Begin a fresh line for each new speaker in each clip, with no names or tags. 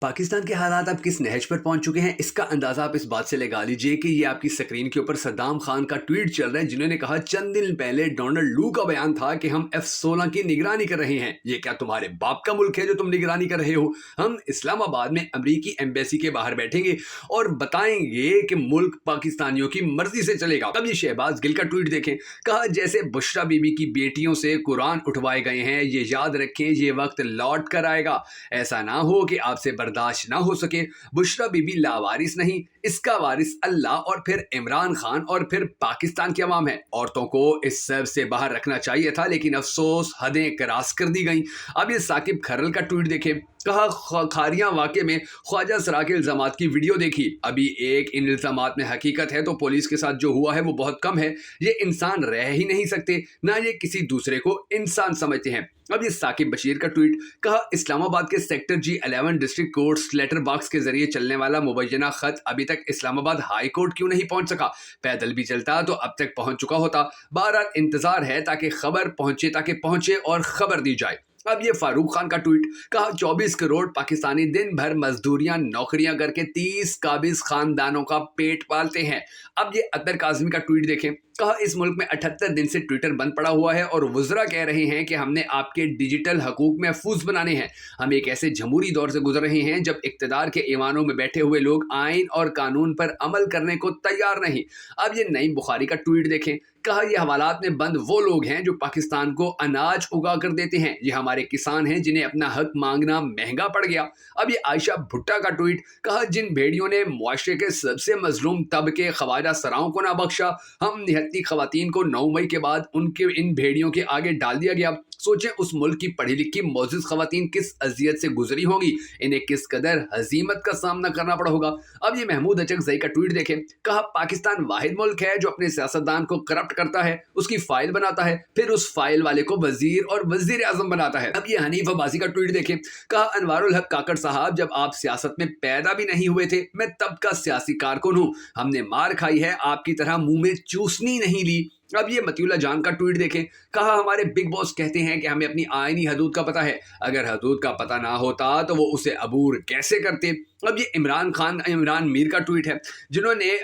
पाकिस्तान के हालात अब किस नहज पर पहुंच चुके हैं, इसका अंदाजा आप इस बात से लगा लीजिए कि ये आपकी स्क्रीन के ऊपर सद्दाम खान का ट्वीट चल रहा है, जिन्होंने कहा चंद दिन पहले डोनाल्ड लू का बयान था कि हम F-16 की निगरानी कर रहे हैं। ये क्या तुम्हारे बाप का मुल्क है जो तुम निगरानी कर रहे हो? हम इस्लामाबाद में अमरीकी एम्बेसी के बाहर बैठेंगे और बताएंगे कि मुल्क पाकिस्तानियों की मर्जी से चलेगा। तब ये शहबाज गिल का ट्वीट देखें, कहा जैसे बुशरा बीबी की बेटियों से कुरान उठवाए गए हैं, ये याद रखें ये वक्त लौट कर आएगा। ऐसा ना हो कि आपसे बर्दाश्त ना हो सके। बुशरा बीबी लावारिस नहीं, इसका वारिस अल्लाह और फिर इमरान खान और फिर पाकिस्तान की अवाम है। औरतों को इस सब से बाहर रखना चाहिए था, लेकिन अफसोस हदें क्रॉस कर दी गई। अब ये साकिब खरल का ट्वीट देखें, कहा खारियां वाक़े में ख्वाजा सरा के इल्ज़ामात की वीडियो देखी। अभी एक इन इल्ज़ामात में हकीकत है तो पुलिस के साथ जो हुआ है वो बहुत कम है। ये इंसान रह ही नहीं सकते, ना ये किसी दूसरे को इंसान समझते हैं। अब ये साकिब बशीर का ट्वीट, कहा इस्लामाबाद के sector G11 district courts letter box के जरिए चलने वाला मुबैना खत अभी तक इस्लामाबाद हाई कोर्ट क्यों नहीं पहुंच सका? पैदल भी चलता तो अब तक पहुंच चुका होता। बहरहाल इंतजार है ताकि खबर पहुंचे और खबर दी जाए। अब ये फारूक खान का ट्वीट, कहा 24 करोड़ पाकिस्तानी दिन भर मजदूरियां नौकरियां करके 30 काबिज खानदानों का पेट पालते हैं। अब ये अतर काजमी का ट्वीट देखें, कहा इस मुल्क में 78 दिन से ट्विटर बंद पड़ा हुआ है और वुज़रा कह रहे हैं कि हमने आपके डिजिटल हकूक महफूज बनाने हैं। हम एक ऐसे जमहूरी दौर से गुजर रहे हैं जब इक्तदार के ईवानों में बैठे हुए लोग आइन और कानून पर अमल करने को तैयार नहीं। अब ये नईम बुखारी का ट्वीट देखें, कहा ये हवालात में बंद वो लोग हैं जो पाकिस्तान को अनाज उगा कर देते हैं। ये हमारे किसान हैं जिन्हें अपना हक मांगना महंगा पड़ गया। अब ये आयशा भुट्टा का ट्वीट, कहा जिन भेड़ियों ने मुआशरे के सबसे मजलूम तबके ख्वाजा सराओं को ना बख्शा, हम निहत्ती खवातीन को 9 मई के बाद उनके इन भेड़ियों के आगे डाल दिया गया। सोचें उस मुल्क की पढ़ी लिखी मोजिज खवातीन किस अजियत से गुजरी होंगी, इन्हें किस कदर हजीमत का सामना करना पड़ा होगा। अब ये महमूद अचकजई का ट्वीट देखें, कहा पाकिस्तान वाहिद मुल्क है जो अपने सियासतदान को करप्ट करता है, उसकी फाइल बनाता है, फिर उस फाइल वाले को वजीर और वजीर आजम बनाता है। अब ये हनीफ अब्बासी का ट्वीट देखें, कहा अनवारुल हक काकड़ साहब जब आप सियासत में पैदा भी नहीं हुए थे, मैं तब का सियासी कारकुन हूँ। हमने मार खाई है, आपकी तरह मुंह में चूसनी नहीं ली। अब ये मतियुल्लाह जान का ट्वीट देखें, कहा हमारे बिग बॉस कहते हैं कि हमें अपनी आईनी हदूद का पता है, अगर हदूद का पता ना होता तो वो उसे अबूर कैसे करते। अब ये इमरान मीर का ट्वीट है, जिन्होंने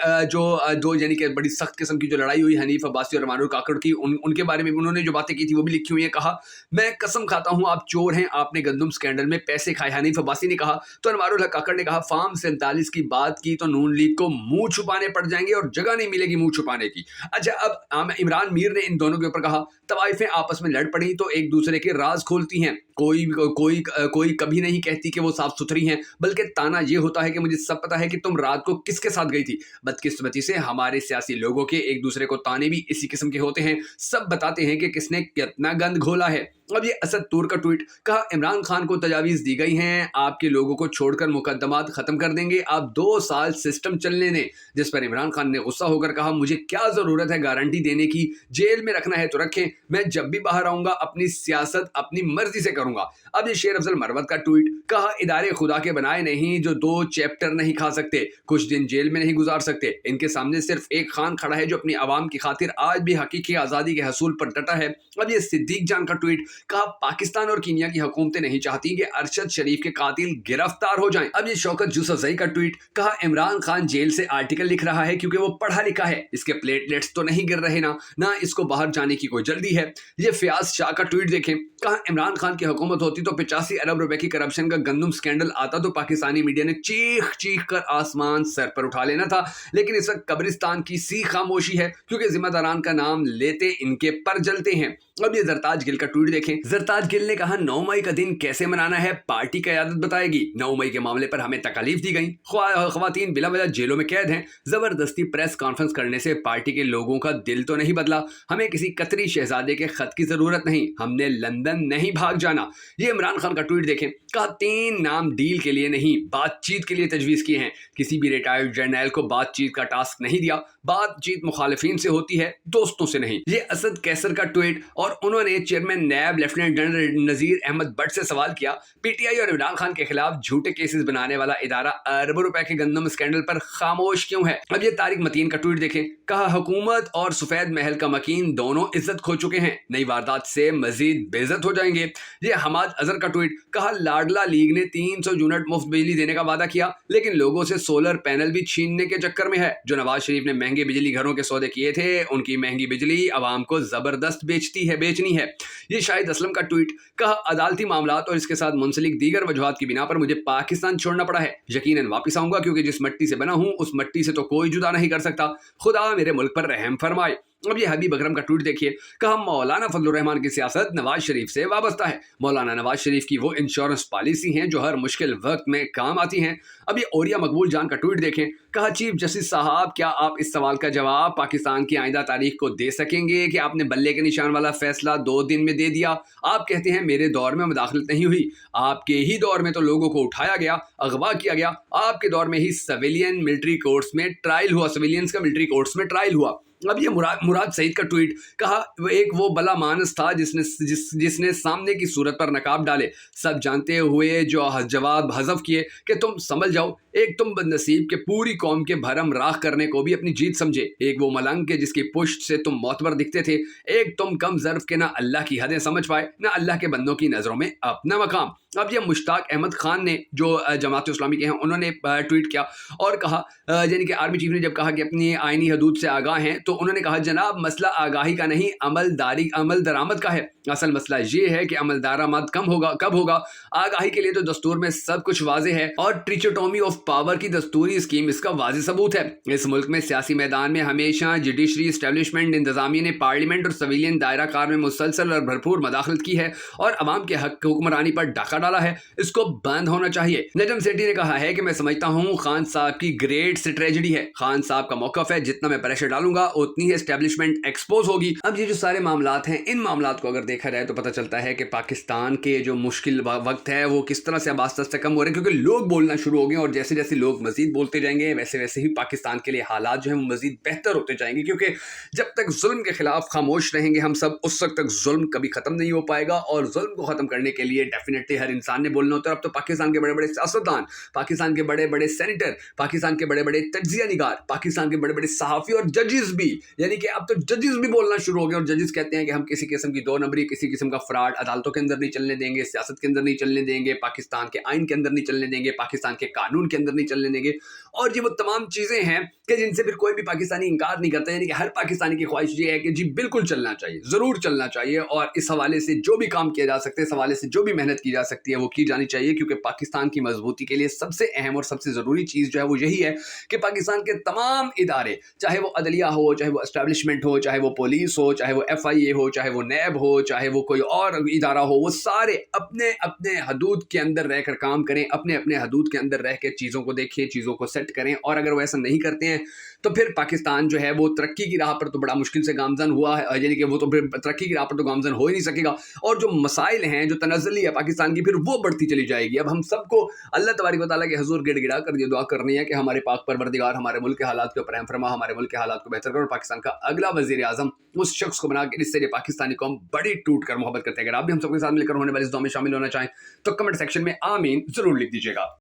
दो यानी कि बड़ी सख्त किस्म की जो लड़ाई हुई हनीफ अब्बासी और अनवारुल काकड़ की, उनके बारे में उन्होंने जो बातें की थी वो भी लिखी हुई है। कहा मैं कसम खाता हूँ आप चोर हैं, आपने गंदम स्कैंडल में पैसे खाए। हनीफ अब्बासी ने कहा तो अनवारुल हक काकड़ ने कहा फार्म 47 की बात की तो नून लीग को मुंह छुपाने पड़ जाएंगे और जगह नहीं मिलेगी मुंह छुपाने की। अच्छा, अब इमरान मीर ने इन दोनों के ऊपर कहा तवाइफें आपस में लड़ पड़ी तो एक दूसरे के राज खोलती हैं, कोई कभी नहीं कहती कि वो साफ सुथरी हैं, बल्कि ताना ये होता है कि मुझे सब पता है कि तुम रात को किसके साथ गई थी। बदकिस्मती से हमारे सियासी लोगों के एक दूसरे को ताने भी इसी किस्म के होते हैं, सब बताते हैं कि किसने कितना गंद घोला है। अब ये असद तूर का ट्वीट, कहा इमरान खान को तजावीज़ दी गई हैं, आपके लोगों को छोड़कर मुकदमात खत्म कर देंगे, आप 2 साल सिस्टम चलने दें। जिस पर इमरान खान ने गुस्सा होकर कहा मुझे क्या ज़रूरत है गारंटी देने की, जेल में रखना है तो रखें, मैं जब भी बाहर आऊँगा अपनी सियासत अपनी मर्जी से करूँगा। अब ये शेर अफजल मरवत का ट्वीट, कहा इदारे खुदा के बनाए नहीं जो 2 चैप्टर नहीं खा सकते, कुछ दिन जेल में नहीं गुजार सकते। इनके सामने सिर्फ एक खान खड़ा है जो अपनी आवाम की खातिर आज भी हकीकी आज़ादी के हसूल पर डटा है। अब ये सिद्दीक जान का ट्वीट, कहा पाकिस्तान और कीनिया की हुकूमतें नहीं चाहती कि अरशद शरीफ के कातिल गिरफ्तार हो जाएं। अब ये शौकत यूसुफजई का ट्वीट, कहा इमरान खान जेल से आर्टिकल लिख रहा है क्योंकि वो पढ़ा लिखा है, इसके प्लेटलेट्स तो नहीं गिर रहे ना इसको बाहर जाने की कोई जल्दी है। ये फयाज शाह का ट्वीट देखें, कहा इमरान खान की हुकूमत होती तो 85 अरब रुपए की करप्शन का गंदम स्कैंडल आता तो पाकिस्तानी मीडिया ने चीख कर आसमान सर पर उठा लेना था, लेकिन इस वक्त कब्रिस्तान की सी खामोशी है क्योंकि जिम्मेदारान का नाम लेते इनके पर जलते हैं। अब ये जरताज गिल का ट्वीट देखें, जरताज गिल ने कहा 9 मई का दिन कैसे मनाना है पार्टी क़यादत बताएगी। 9 मई के मामले पर हमें तकलीफ दी गई, ख्वातीन बिला वजह जेलों में कैद हैं, जबरदस्ती प्रेस कॉन्फ्रेंस करने से पार्टी के लोगों का दिल तो नहीं बदला, हमें किसी कतरी शहजादे के खत की जरूरत नहीं, हमने लंदन नहीं भाग जाना। ये इमरान खान का ट्वीट देखें, कहा 3 नाम डील के लिए नहीं बातचीत के लिए तजवीज़ किए हैं, किसी भी रिटायर्ड जर्नैल को बातचीत का टास्क नहीं दिया, बातचीत मुखालिफिन से होती है दोस्तों से नहीं। ये असद कैसर का ट्वीट, और उन्होंने चेयरमैन नैब लेफ्टिनेंट जनरल नजीर अहमद भट्ट से सवाल किया पीटीआई और इमरान खान के खिलाफ झूठे केसेस बनाने वाला इदारा अरबों रुपए के गंदम स्कैंडल पर खामोश क्यों है। अब ये तारिक मतीन का ट्वीट देखें, कहा हुकूमत और सफेद महल का मकीन दोनों इज्जत खो चुके हैं, नई वारदात से मजीद बेइज्जत हो जाएंगे। ये हमाद अजहर का ट्वीट, कहा लाडला लीग ने 300 यूनिट मुफ्त बिजली देने का वादा किया लेकिन लोगों से सोलर पैनल भी छीनने के चक्कर में है। जो नवाज शरीफ ने महंगे बिजली घरों के सौदे किए थे उनकी महंगी बिजली आवाम को जबरदस्त बेचनी है। ये शाहिद असलम का ट्वीट, कहा अदालती मामलात और इसके साथ मुंसलिक दीगर वजूहात की बिना पर मुझे पाकिस्तान छोड़ना पड़ा है। यकीनन वापस आऊंगा क्योंकि जिस मिट्टी से बना हूं उस मिट्टी से तो कोई जुदा नहीं कर सकता। खुदा मेरे मुल्क पर रहम फरमाए। अब ये हबीब अकरम का ट्वीट देखिए, कहा मौलाना फजलुर रहमान की सियासत नवाज शरीफ से वाबस्ता है। मौलाना नवाज शरीफ की वो इंश्योरेंस पॉलिसी हैं जो हर मुश्किल वक्त में काम आती हैं। अब ये ओरिया मकबूल जान का ट्वीट देखें, कहा चीफ जस्टिस साहब क्या आप इस सवाल का जवाब पाकिस्तान की आइंदा तारीख को दे सकेंगे कि आपने बल्ले के निशान वाला फैसला 2 दिन में दे दिया। आप कहते हैं मेरे दौर में मुदाखलत नहीं हुई, आपके ही दौर में तो लोगों को उठाया गया, अगवा किया गया। आपके दौर में ही सिविलियन मिलिट्री कोर्ट्स में ट्रायल हुआ, सिविलियंस का मिलिट्री कोर्ट्स में ट्रायल हुआ। अब ये मुराद सईद का ट्वीट, कहा एक वो भला मानस था जिसने सामने की सूरत पर नकाब डाले, सब जानते हुए जो जवाब हज़फ किए कि तुम समझ जाओ। एक तुम बदनसीब के पूरी कौम के भरम राख करने को भी अपनी जीत समझे। एक वो मलंग के जिसकी पुश्त से तुम मौतबर दिखते थे। एक तुम कम ज़र्फ के ना अल्लाह की हदें समझ पाए ना अल्लाह के बंदों की नज़रों में अपना मकाम। अब ये मुश्ताक अहमद खान ने जो जमात इस्लामी के हैं उन्होंने ट्वीट किया और कहा, यानी कि आर्मी चीफ ने जब कहा कि अपनी आईनी हदूद से आगाह हैं तो उन्होंने कहा जनाब मसला आगाही का नहीं अमल दरामद का है। असल मसला ये है कि अमल दरामद कब होगा। आगाही के लिए तो दस्तूर में सब कुछ वाजे है और ट्रिचोटोमी ऑफ पावर की दस्तूरी स्कीम इसका वाज़ेह सबूत है। इस मुल्क में सियासी मैदान में हमेशा जुडिशरी एस्टेब्लिशमेंट इंतजामिया ने पार्लियामेंट और सिविलियन दायरा कार में मुसलसल और भरपूर मदाखलत की है और अवाम के हक हुक्मरानी पर डाका डाला है। इसको बंद होना चाहिए। नजम सेठी ने कहा है कि मैं समझता हूँ खान साहब की ग्रेट स्ट्रेटजी है। खान साहब का मौकफ है जितना मैं प्रेशर डालूंगा उतनी ही एस्टेब्लिशमेंट एक्सपोज होगी। अब ये जो सारे मामलात हैं इन मामलात को अगर देखा जाए तो पता चलता है कि पाकिस्तान के जो मुश्किल वक्त है वो किस तरह से अब आस्ते आस्ते कम हो रहे हैं क्योंकि लोग बोलना शुरू हो गए और जैसे जैसे लोग मजीद बोलते जाएंगे वैसे वैसे ही पाकिस्तान के लिए हालात जो है वो मजीद बेहतर होते जाएंगे क्योंकि जब तक जुल्म के खिलाफ खामोश रहेंगे हम सब उस वक्त तक जुल्म कभी खत्म नहीं हो पाएगा। और जुल्म को खत्म करने के लिए डेफिनेटली हर इंसान ने बोलना होता है। अब तो पाकिस्तान के बड़े बड़े सियासतदान, पाकिस्तान के बड़े बड़े सेनेटर, पाकिस्तान के बड़े बड़े तज्जिया निगार, पाकिस्तान के बड़े बड़े सहाफ़ी और जजेस भी, यानी कि अब तो जजेस भी बोलना शुरू हो गए और जजेस कहते हैं कि हम किसी किस्म की 2 नंबरी, किसी किस्म का फ्रॉड अदालतों के अंदर नहीं चलने देंगे, सियासत के अंदर नहीं चलने देंगे, पाकिस्तान के आइन के अंदर नहीं चलने देंगे, पाकिस्तान के कानून के अंदर नहीं चलने देंगे। और ये वो तमाम चीज़ें हैं कि जिनसे फिर कोई भी पाकिस्तानी इनकार नहीं करता। यानी कि हर पाकिस्तानी की ख्वाहिश ये है कि जी बिल्कुल चलना चाहिए, ज़रूर चलना चाहिए और इस हवाले से जो भी काम किया जा सकता है, इस हवाले से जो भी मेहनत की जा सकती है वो की जानी चाहिए क्योंकि पाकिस्तान की मजबूती के लिए सबसे अहम और सबसे ज़रूरी चीज़ जो है वो यही है कि पाकिस्तान के तमाम इदारे, चाहे वो अदलिया हो, चाहे वो एस्टेब्लिशमेंट हो, चाहे वो पुलिस हो, चाहे वो FIA हो, चाहे वो नैब हो, चाहे वो कोई और इदारा हो, वो सारे अपने अपने हदूद के अंदर रहकर काम करें, अपने अपने हदूद के अंदर रह के चीज़ों को देखें, चीज़ों को सेट करें। और अगर वो ऐसा नहीं करते हैं तो फिर पाकिस्तान जो है वो तरक्की की राह पर तो बड़ा मुश्किल से गामजन हुआ है, यानी कि वो तो फिर तरक्की की राह पर तो गामजन हो ही नहीं सकेगा। और जो मसाइल हैं, जो तनज़्ज़ुली है पाकिस्तान की, फिर वो बढ़ती चली जाएगी। अब हम सबको अल्लाह तबारक व तआला के हुज़ूर गिड़गिड़ा कर ये दुआ करनी है कि हमारे पाक परवरदिगार हमारे मुल्क के हालात के ऊपर रहम फरमा, हमारे मुल्क के हालात को बेहतर कर और पाकिस्तान का अगला वज़ीर आज़म उस शख्स को बना के जिससे ये पाकिस्तानी कौम बड़ी टूट कर मोहब्बत करते हैं। अगर आप भी हम सबके साथ मिलकर होने वाले इस दुआ में शामिल होना चाहें तो कमेंट सेक्शन में आमीन ज़रूर लिख दीजिएगा।